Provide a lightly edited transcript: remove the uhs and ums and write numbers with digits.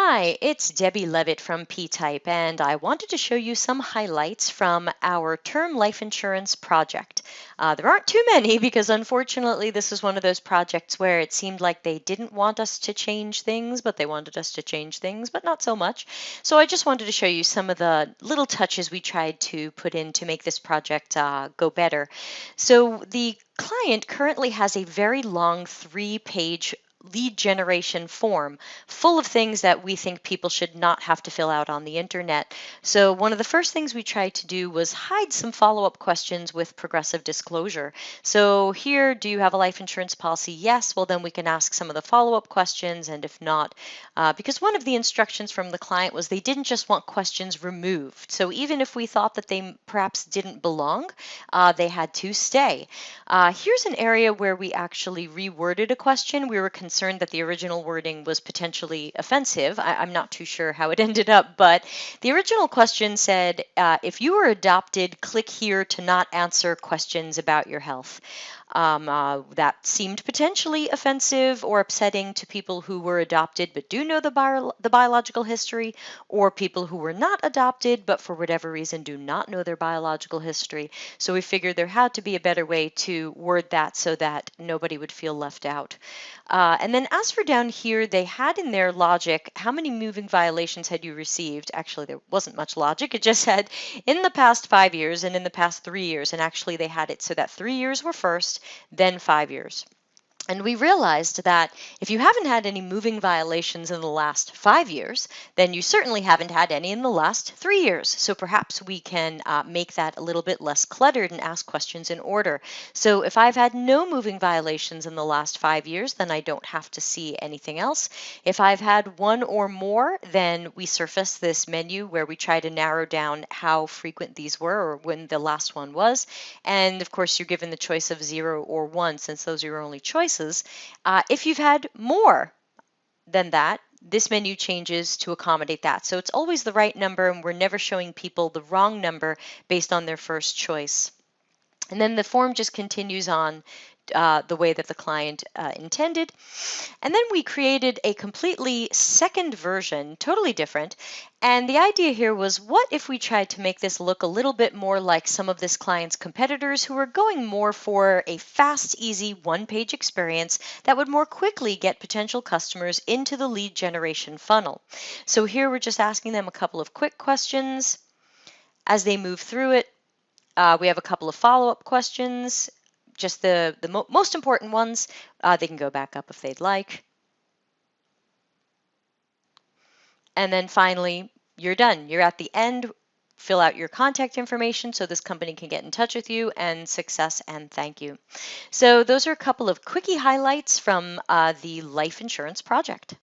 Hi, it's Debbie Levitt from Ptype, and I wanted to show you some highlights from our term life insurance project. There aren't too many because unfortunately this is one of those projects where it seemed like they didn't want us to change things, but they wanted us to change things, but not so much. So I just wanted to show you some of the little touches we tried to put in to make this project go better. So the client currently has a very long 3-page lead generation form full of things that we think people should not have to fill out on the internet. So one of the first things we tried to do was hide some follow-up questions with progressive disclosure. So here, do you have a life insurance policy? Yes. Well, then we can ask some of the follow-up questions, and if not, because one of the instructions from the client was they didn't just want questions removed. So even if we thought that they perhaps didn't belong, they had to stay. Here's an area where we actually reworded a question. We were concerned that the original wording was potentially offensive. I'm not too sure how it ended up, but the original question said, if you were adopted, click here to not answer questions about your health. That seemed potentially offensive or upsetting to people who were adopted but do know the biological history, or people who were not adopted but for whatever reason do not know their biological history. So we figured there had to be a better way to word that so that nobody would feel left out. And then as for down here, they had in their logic, how many moving violations had you received? Actually, there wasn't much logic. It just said in the past 5 years and in the past 3 years. And actually, they had it so that 3 years were first, then 5 years. And we realized that if you haven't had any moving violations in the last 5 years, then you certainly haven't had any in the last 3 years. So perhaps we can make that a little bit less cluttered and ask questions in order. So if I've had no moving violations in the last 5 years, then I don't have to see anything else. If I've had one or more, then we surface this menu where we try to narrow down how frequent these were or when the last one was. And of course, you're given the choice of 0 or 1 since those are your only choices. If you've had more than that, this menu changes to accommodate that. So it's always the right number, and we're never showing people the wrong number based on their first choice. And then the form just continues on the way that the client intended. And then we created a completely second version, totally different. And the idea here was, what if we tried to make this look a little bit more like some of this client's competitors who are going more for a fast, easy one-page experience that would more quickly get potential customers into the lead generation funnel. So here we're just asking them a couple of quick questions. As they move through it, we have a couple of follow-up questions, just the most important ones. They can go back up if they'd like. And then finally, you're done. You're at the end. Fill out your contact information so this company can get in touch with you, and success and thank you. So those are a couple of quickie highlights from the life insurance project.